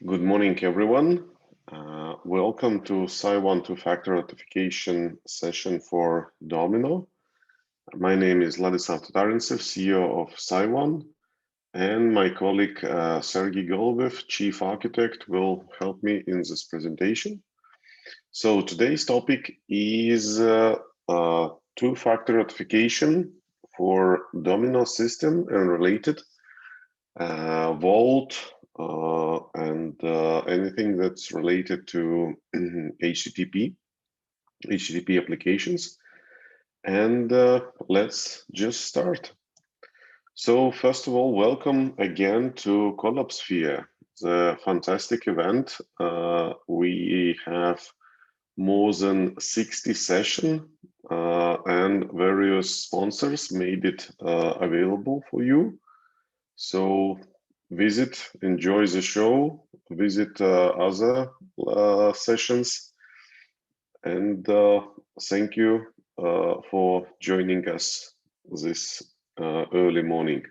Good morning, everyone. Welcome to CYONE 2FA authentication session for Domino. My name is Ladislav Tatarintsev, CEO of CYONE, and my colleague Sergey Golubev, Chief Architect, will help me in this presentation. So today's topic is two-factor authentication for Domino system and related, Vault, and anything that's related to HTTP applications. And let's just start. So first of all, welcome again to CollabSphere, the fantastic event. We have more than 60 sessions and various sponsors made it available for you. So visit, enjoy the show, visit other sessions, and thank you for joining us this early morning.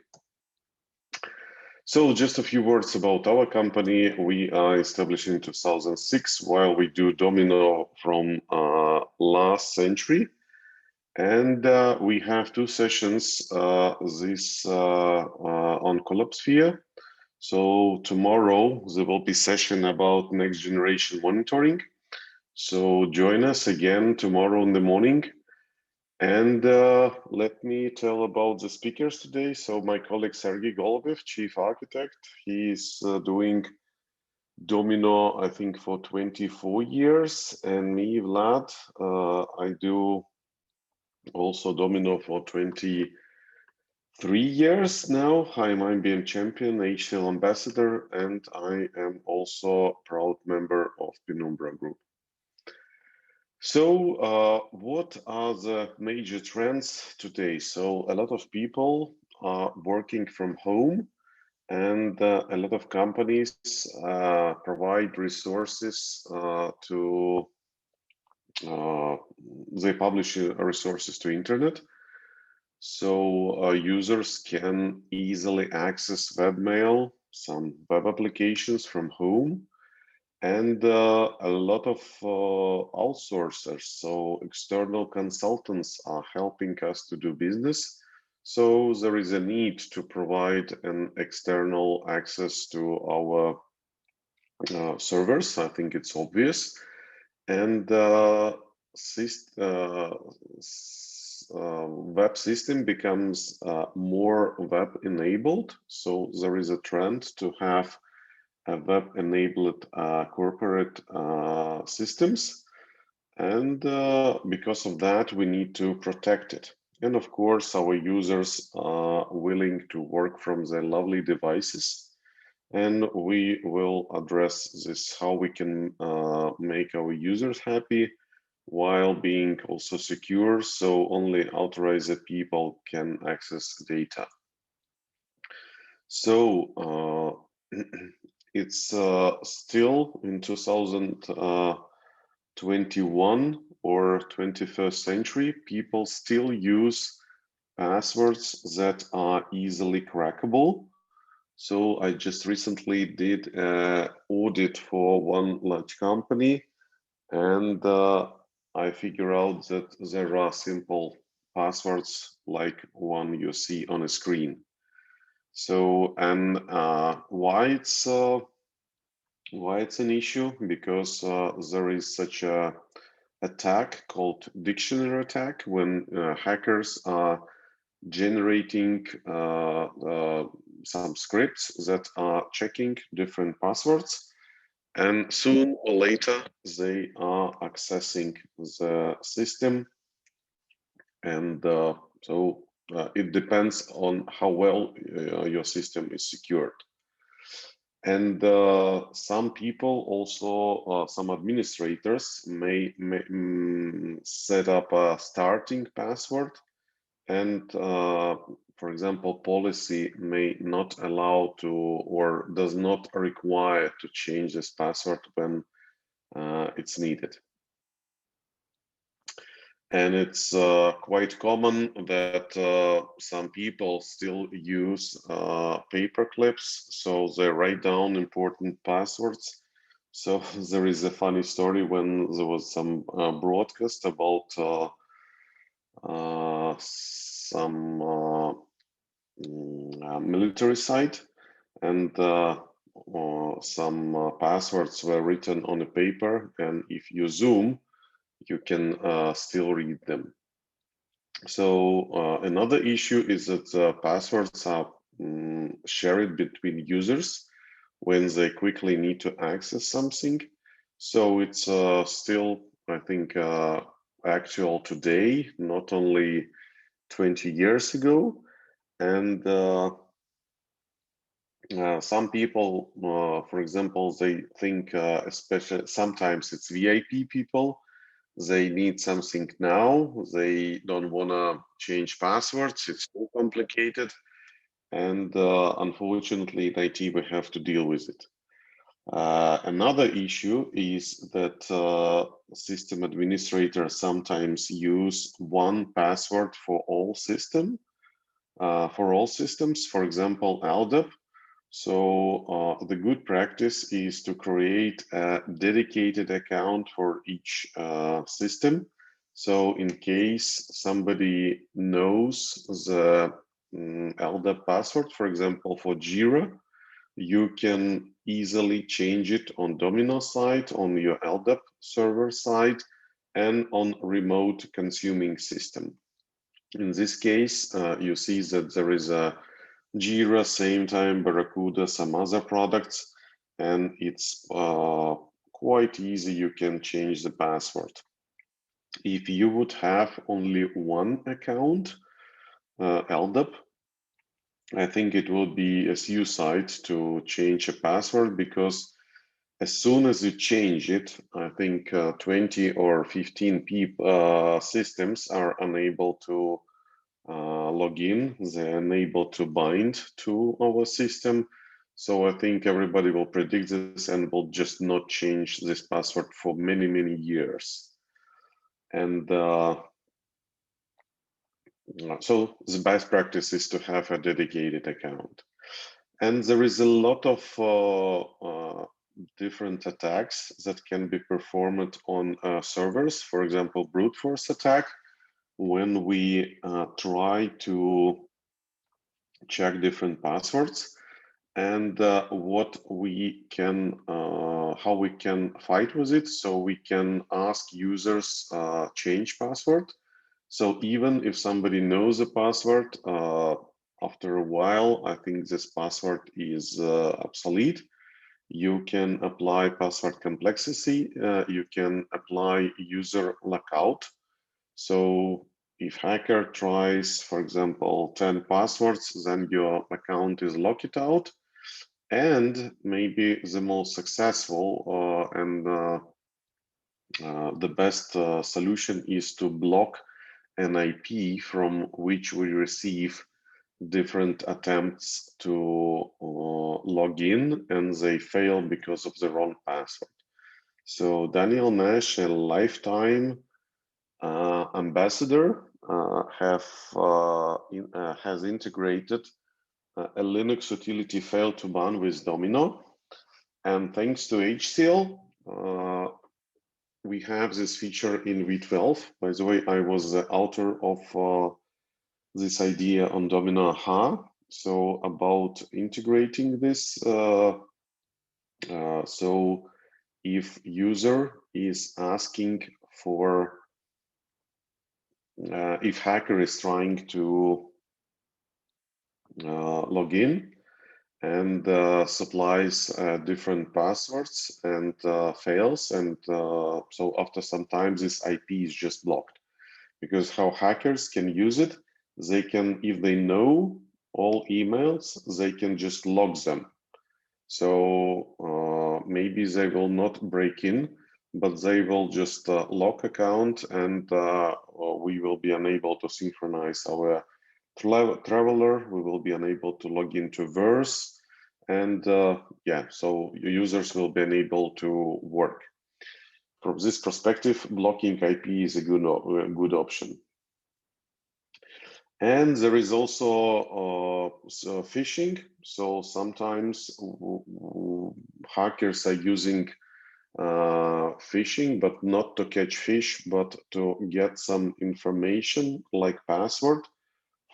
So just a few words about our company. We are established in 2006, while we do Domino from last century. And we have two sessions on CollabSphere. So tomorrow there will be session about next generation monitoring. So join us again tomorrow in the morning. And let me tell about the speakers today. So my colleague Sergey Golubev, Chief Architect, he's doing Domino, I think, for 24 years. And me, Vlad, I do also Domino for 23 years now. I'm IBM champion, HCL ambassador, and I am also a proud member of Penumbra Group. So what are the major trends today? So a lot of people are working from home, and a lot of companies provide resources they publish resources to internet. So users can easily access webmail, some web applications from home, and a lot of outsourcers, so external consultants, are helping us to do business. So there is a need to provide an external access to our servers. I think it's obvious. And web system becomes more web enabled. So there is a trend to have a web enabled corporate systems. And because of that, we need to protect it. And of course, our users are willing to work from their lovely devices. And we will address this, how we can make our users happy while being also secure, so only authorized people can access data. So it's still in 2021 or 21st century, people still use passwords that are easily crackable. So I just recently did an audit for one large company, and I figure out that there are simple passwords like one you see on a screen. So, and why it's an issue? Because there is such a attack called dictionary attack, when hackers are generating some scripts that are checking different passwords, and soon or later they are accessing the system. And so it depends on how well your system is secured. And some people also, some administrators may set up a starting password, and for example, policy may not allow to, or does not require to change this password when it's needed. And it's quite common that some people still use paper clips, so they write down important passwords. So there is a funny story when there was some broadcast about some military site, and some passwords were written on a paper, and if you zoom, you can still read them. So another issue is that passwords are shared between users when they quickly need to access something. So it's still, I think, actual today, not only 20 years ago. And some people, for example, they think, especially sometimes it's VIP people, they need something now, they don't want to change passwords, it's too complicated, and unfortunately in IT we have to deal with it. Another issue is that system administrators sometimes use one password for all systems, for example LDAP. So the good practice is to create a dedicated account for each system. So in case somebody knows the LDAP password, for example, for Jira, you can easily change it on Domino side, on your LDAP server side, and on remote consuming system. In this case, you see that there is a Jira, same time, Barracuda, some other products, and it's quite easy. You can change the password. If you would have only one account, LDAP, I think it would be a suicide to change a password, because as soon as you change it, I think 20 or 15 systems are unable to log in, they're unable to bind to our system. So I think everybody will predict this and will just not change this password for many, many years. And so the best practice is to have a dedicated account. And there is a lot of different attacks that can be performed on servers. For example, brute force attack, when we try to check different passwords, and what we can, how we can fight with it. So we can ask users change password. So even if somebody knows a password, after a while, I think this password is obsolete. You can apply password complexity. You can apply user lockout. So if hacker tries, for example, 10 passwords, then your account is locked out. And maybe the most successful and the best solution is to block an IP from which we receive different attempts to log in, and they fail because of the wrong password. So Daniel Nash, a lifetime ambassador, has integrated a Linux utility failed to ban with Domino. And thanks to HCL, we have this feature in V12. By the way, I was the author of this idea on Domino AHA. So about integrating this, so if user is asking for, if hacker is trying to log in and supplies different passwords and fails, and so after some time this IP is just blocked. Because how hackers can use it, they can, if they know all emails, they can just log them. So maybe they will not break in, but they will just lock account, and we will be unable to synchronize our traveler. We will be unable to log into Verse, and yeah, so users will be unable to work. from this perspective, blocking IP is a good option. And there is also phishing. So sometimes hackers are using phishing, but not to catch fish, but to get some information like password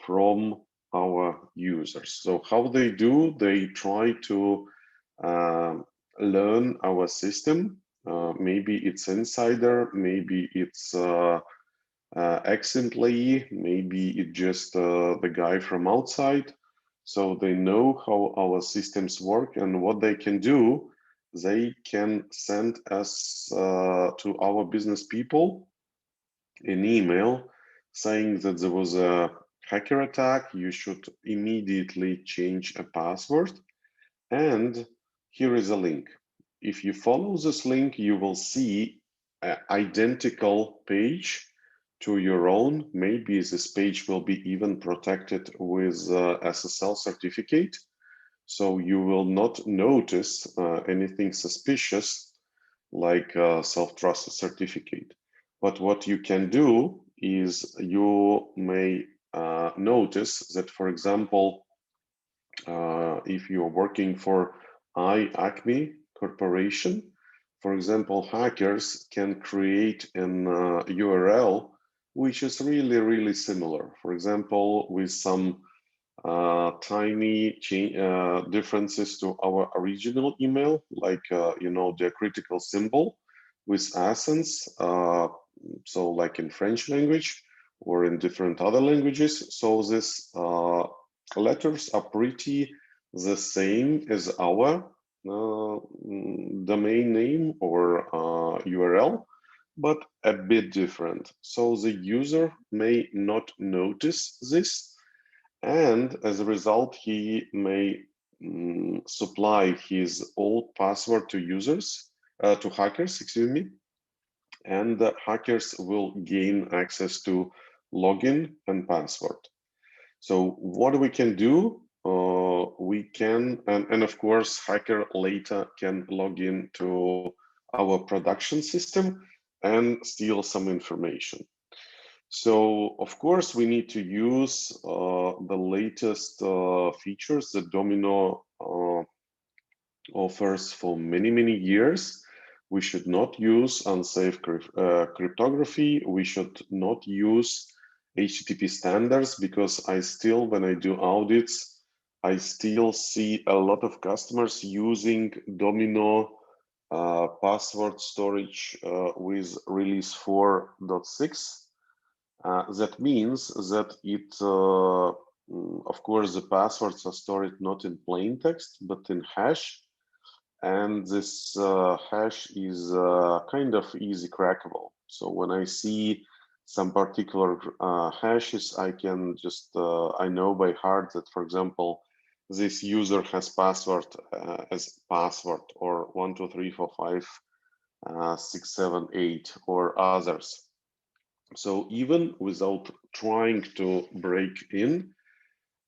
from our users. So how they do, they try to learn our system. Maybe it's insider, maybe it's ex-employee, maybe it's just the guy from outside. So they know how our systems work, and what they can do, they can send us to our business people an email saying that there was a hacker attack, you should immediately change a password, and here is a link. If you follow this link, you will see an identical page to your own. Maybe this page will be even protected with SSL certificate, so you will not notice anything suspicious like self-trusted certificate. But what you can do is you may notice that, for example, if you're working for Acme Corporation, for example, hackers can create an URL which is really similar. For example, with some tiny differences to our original email, like you know, the critical symbol with accents, so like in French language or in different other languages. So this letters are pretty the same as our domain name or URL, but a bit different. So the user may not notice this, and as a result, he may supply his old password to users, to hackers, excuse me, and the hackers will gain access to login and password. So what we can do, we can, and of course, hacker later can log in to our production system and steal some information. So of course, we need to use the latest features that Domino offers for many years. We should not use unsafe cryptography. We should not use HTTP standards, because I still, when I do audits, I still see a lot of customers using Domino password storage with release 4.6. That means that it, of course, the passwords are stored not in plain text, but in hash. And this hash is kind of easy crackable. So when I see some particular hashes, I can just, I know by heart that, for example, this user has password as password or 1, 2, 3, 4, 5, 6, 7, 8 or others. So even without trying to break in,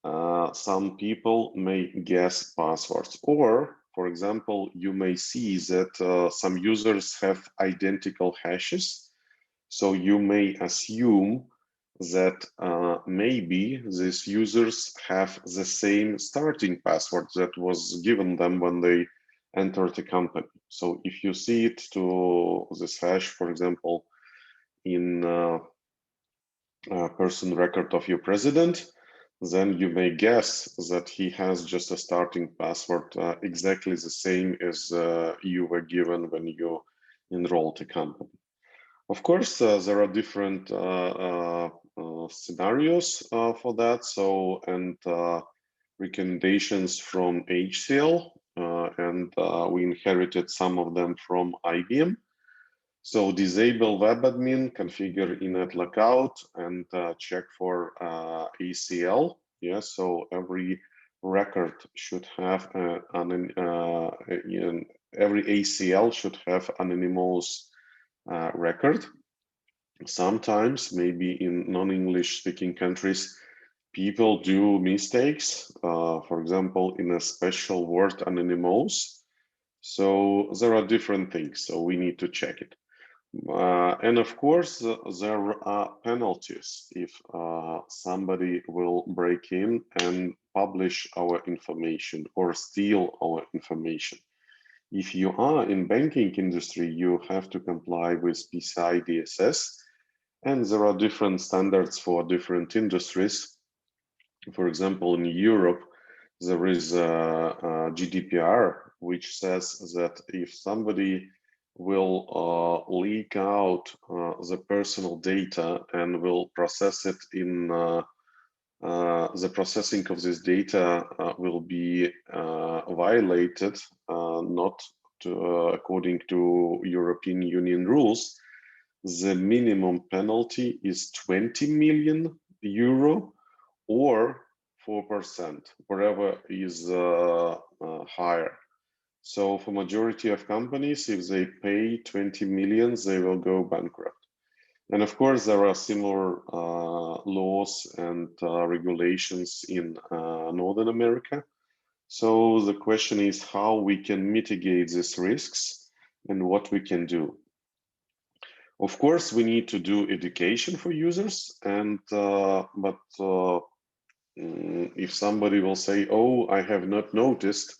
some people may guess passwords. Or, for example, you may see that some users have identical hashes. So you may assume that maybe these users have the same starting password that was given them when they entered the company. So if you see it to this hash, for example, in person record of your president, then you may guess that he has just a starting password exactly the same as you were given when you enrolled a company. Of course, there are different scenarios for that. So, and recommendations from HCL, and we inherited some of them from IBM. So disable web admin, configure init lookout, and check for ACL. Yeah, so every record should have every ACL should have an anonymous record. Sometimes, maybe in non-English speaking countries, people do mistakes. For example, in a special word, anonymous. So there are different things. So we need to check it. And of course, there are penalties if somebody will break in and publish our information or steal our information. If you are in banking industry, you have to comply with PCI DSS, and there are different standards for different industries. For example, in Europe, there is a GDPR, which says that if somebody will leak out the personal data and will process it in the processing of this data will be violated, not according to European Union rules. The minimum penalty is 20 million euro or 4%, wherever is higher. So for majority of companies, if they pay 20 million, they will go bankrupt. And of course, there are similar laws and regulations in Northern America. So the question is how we can mitigate these risks and what we can do. Of course, we need to do education for users, and if somebody will say, "Oh, I have not noticed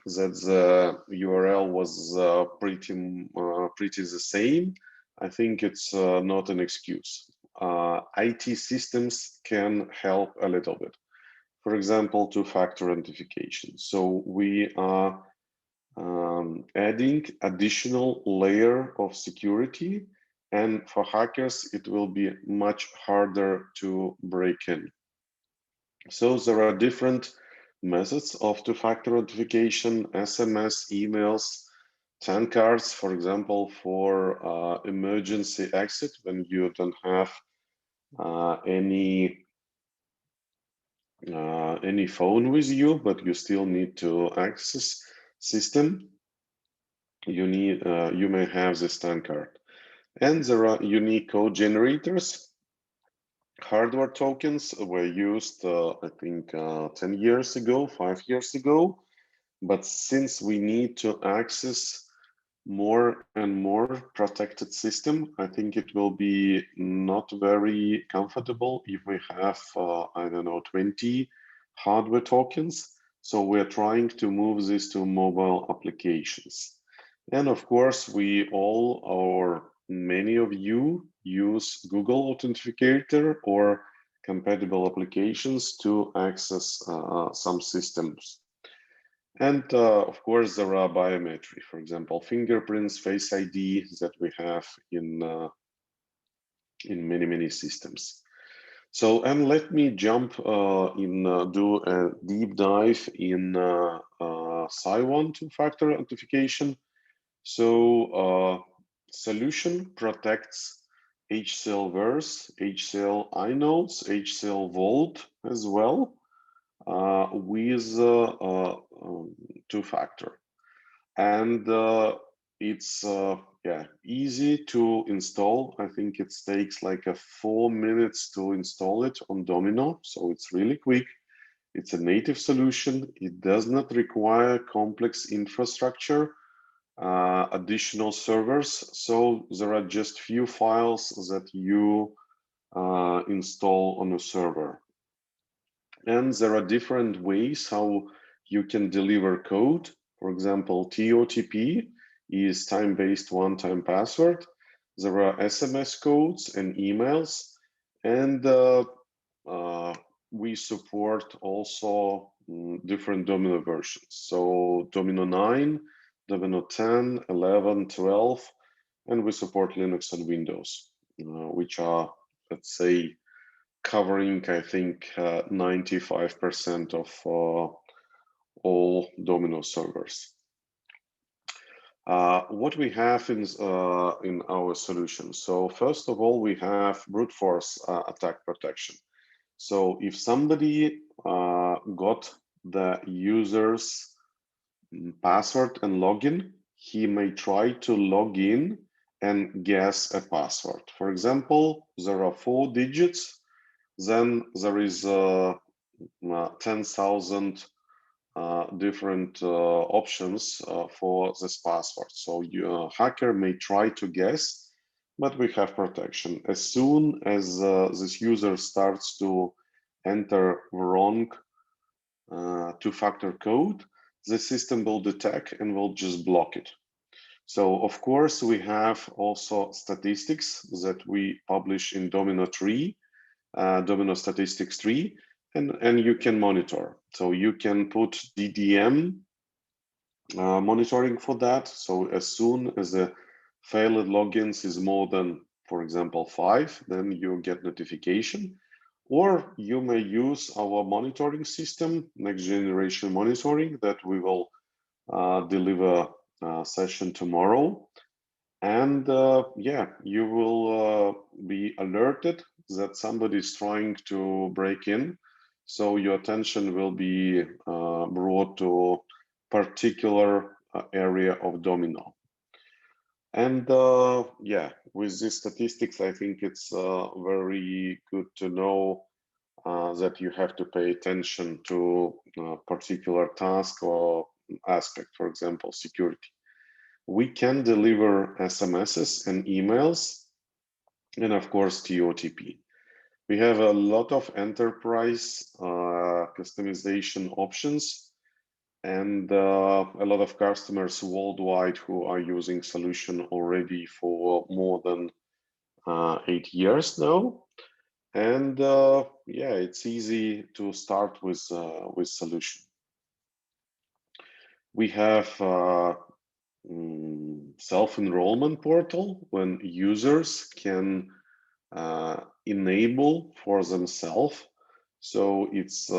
that the URL was pretty the same," I think it's not an excuse. IT systems can help a little bit. For example, two-factor authentication. So we are adding additional layer of security, and for hackers, it will be much harder to break in. So there are different methods of two-factor authentication: SMS, emails, 10 cards, for example, for emergency exit when you don't have any phone with you, but you still need to access system. You may have this 10 card. And there are unique code generators. Hardware tokens were used, I think, 10 years ago, 5 years ago. But since we need to access more and more protected system, I think it will be not very comfortable if we have, I don't know, 20 hardware tokens. So we're trying to move this to mobile applications. And of course, we all, or many of you, use Google Authenticator or compatible applications to access some systems. And of course, there are biometry, for example, fingerprints, Face ID that we have in many systems. So, and let me jump do a deep dive in CYONE 2FA authentication. So, solution protects HCL Verse, HCL iNodes, HCL Vault as well, with two-factor, and it's easy to install. I think it takes like 4 minutes to install it on Domino, so it's really quick. It's a native solution. It does not require complex infrastructure, additional servers, so there are just few files that you install on a server. And there are different ways how you can deliver code. For example, TOTP is time-based one-time password. There are SMS codes and emails, and we support also different Domino versions. So Domino 9, Domino 10, 11, 12, and we support Linux and Windows, which are, let's say, covering, I think, 95% of all Domino servers. What we have in our solution. So first of all, we have brute force attack protection. So if somebody got the user's password and login, he may try to log in and guess a password. For example, there are 4 digits. Then there is 10,000 different options for this password. So your hacker may try to guess but we have protection. As soon as this user starts to enter wrong two-factor code, the system will detect and will just block it. So of course, we have also statistics that we publish in Domino tree, Domino statistics tree, and you can monitor. So you can put DDM monitoring for that. So as soon as the failed logins is more than, for example, 5, then you get notification. Or you may use our monitoring system, next generation monitoring, that we will deliver session tomorrow. And yeah, you will be alerted that somebody is trying to break in. So your attention will be brought to particular area of Domino. And yeah, with these statistics, I think it's very good to know that you have to pay attention to a particular task or aspect, for example, security. We can deliver SMSs and emails, and of course, TOTP. We have a lot of enterprise customization options and a lot of customers worldwide who are using solution already for more than 8 years now. And yeah, it's easy to start with solution. We have self-enrollment portal when users can enable for themselves. So it's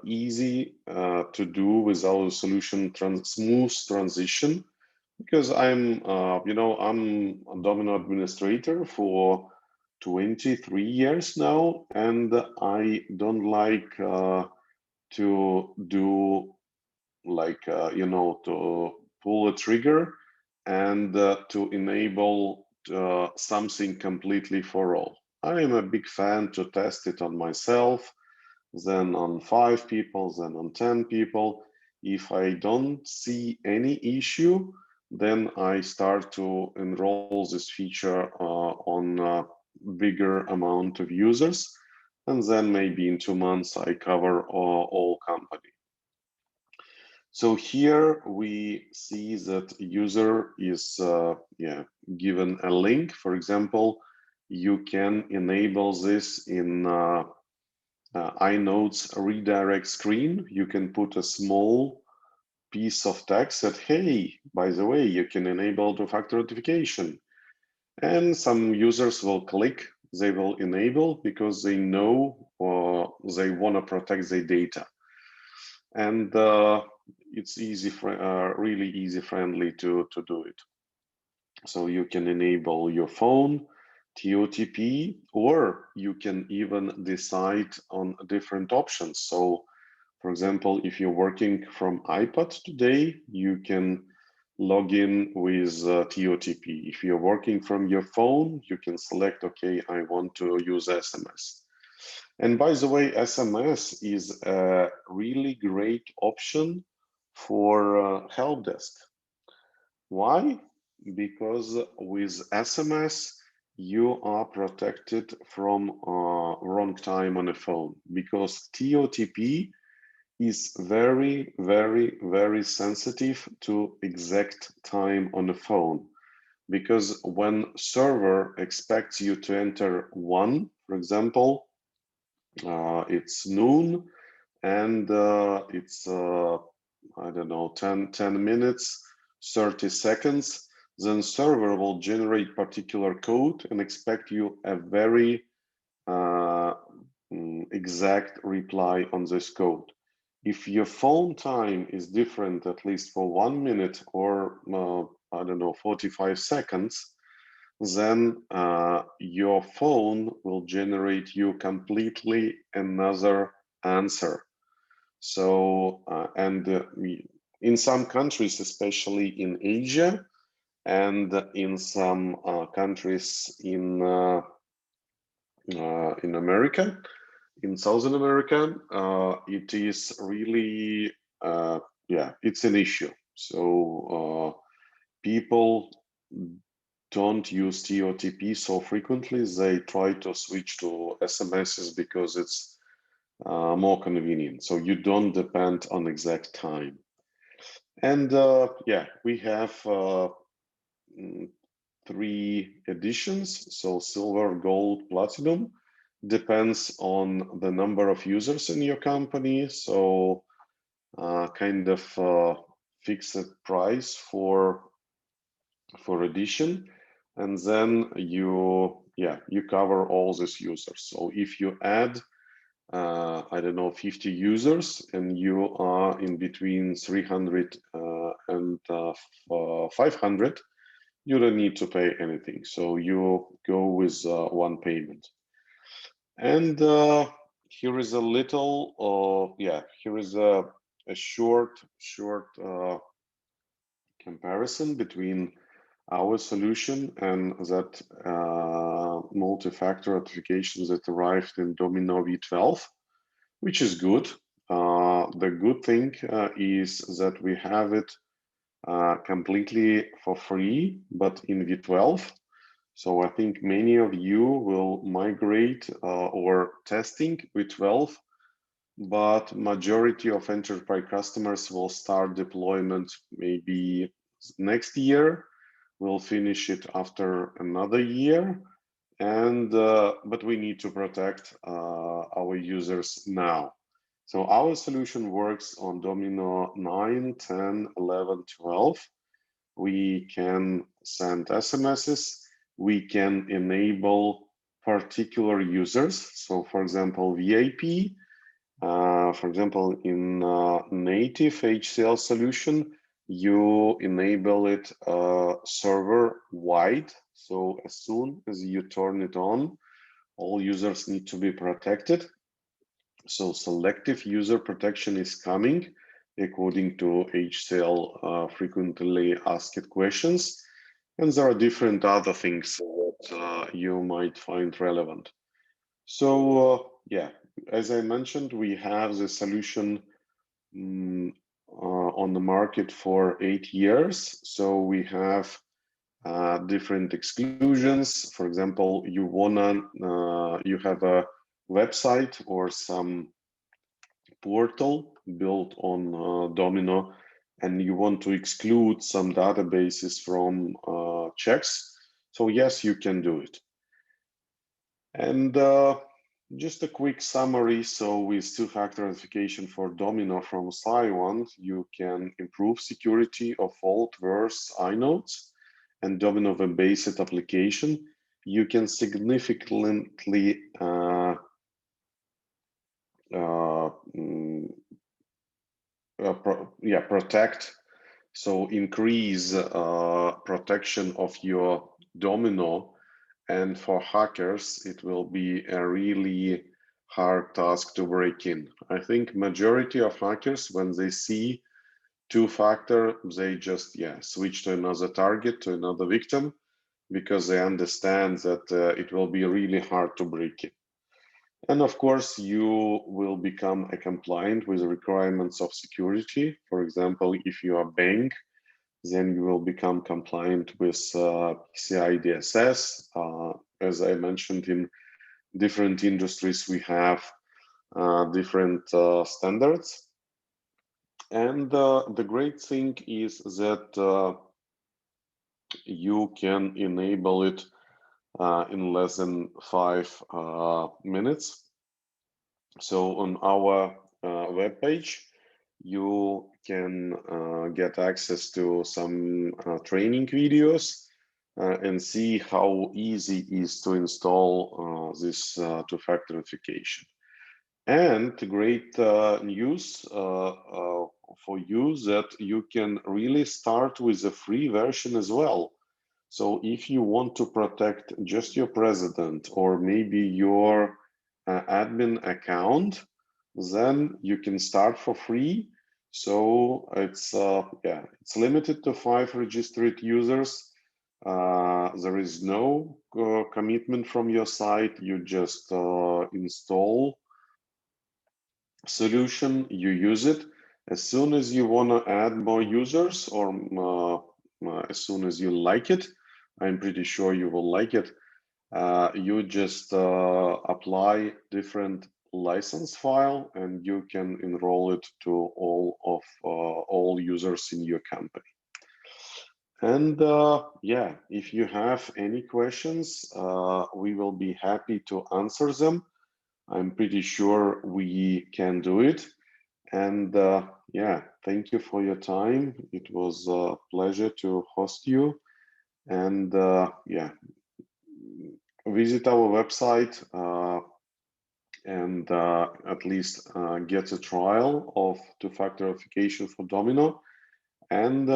easy to do with our solution smooth transition, because I'm, I'm a Domino administrator for 23 years now, and I don't like to do like, to pull a trigger and to enable something completely for all. I am a big fan to test it on myself, then on 5 people, then on 10 people. If I don't see any issue, then I start to enroll this feature on a bigger amount of users. And then maybe in 2 months, I cover all company. So here we see that user is given a link. For example, you can enable this in iNode's redirect screen. You can put a small piece of text that, hey, by the way, you can enable two-factor authentication. And some users will click, they will enable because they know they want to protect their data. And it's easy, really easy friendly to do it. So you can enable your phone, TOTP, or you can even decide on different options. So for example, if you're working from iPad today, you can log in with TOTP. If you're working from your phone, you can select, okay, I want to use SMS. And by the way, SMS is a really great option for help desk. Why? Because with SMS, you are protected from wrong time on the phone, because TOTP is very, very, very sensitive to exact time on the phone. Because when server expects you to enter 1, for example, it's noon and it's, I don't know, 10 minutes, 30 seconds, then server will generate particular code and expect you a very exact reply on this code. If your phone time is different, at least for 1 minute or I don't know, 45 seconds, then your phone will generate you completely another answer. So, and in some countries, especially in Asia and in some countries in America, in Southern America, it is really, yeah, it's an issue. So people don't use TOTP so frequently, they try to switch to SMSs because it's more convenient. So you don't depend on exact time. And yeah, we have 3 editions. So silver, gold, platinum depends on the number of users in your company. So kind of fixed price for edition, and then you cover all these users. So if you add I don't know 50 users and you are in between 300 and 500, you don't need to pay anything. So you go with one payment. And here is a little here is a short comparison between our solution and that multi-factor authentication that arrived in Domino V12, which is good. The good thing is that we have it completely for free, but in V12. So I think many of you will migrate or testing V12, but majority of enterprise customers will start deployment maybe next year. We'll finish it after another year, and but we need to protect our users now. So our solution works on Domino 9, 10, 11, 12. We can send SMSs. We can enable particular users. So for example, VIP, for example, in native HCL solution, you enable it server wide. So as soon as you turn it on, all users need to be protected. So selective user protection is coming according to HCL frequently asked questions. And there are different other things that you might find relevant. So yeah, as I mentioned, we have the solution on the market for 8 years. So we have different exclusions. For example, you have a website or some portal built on Domino, and you want to exclude some databases from checks. So yes, you can do it. And just a quick summary. So with two-factor authentication for Domino from CYONE, you can improve security of vault verse inodes and Domino web-based application. You can significantly protect, so increase protection of your Domino. And for hackers, it will be a really hard task to break in. I think majority of hackers, when they see two-factor, they just switch to another target, to another victim, because they understand that it will be really hard to break in. And of course, you will become compliant with the requirements of security. For example, if you are a bank, then you will become compliant with PCI DSS. As I mentioned, in different industries, we have different standards. And the great thing is that you can enable it in less than 5 minutes. So on our webpage, you can get access to some training videos and see how easy it is to install this two-factor authentication. And great news for you that you can really start with a free version as well. So if you want to protect just your president or maybe your admin account, then you can start for free. So it's it's limited to 5 registered users. There is no commitment from your side. You just install solution, you use it. As soon as you want to add more users or as soon as you like it, I'm pretty sure you will like it. You just apply different license file and you can enroll it to all users in your company. And yeah, if you have any questions, we will be happy to answer them. I'm pretty sure we can do it. And yeah, thank you for your time. It was a pleasure to host you. And yeah, visit our website and at least get a trial of two-factor authentication for Domino. And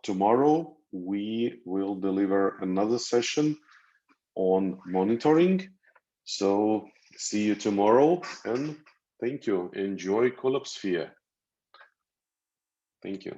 tomorrow we will deliver another session on monitoring. So see you tomorrow and thank you. Enjoy CollabSphere. Thank you.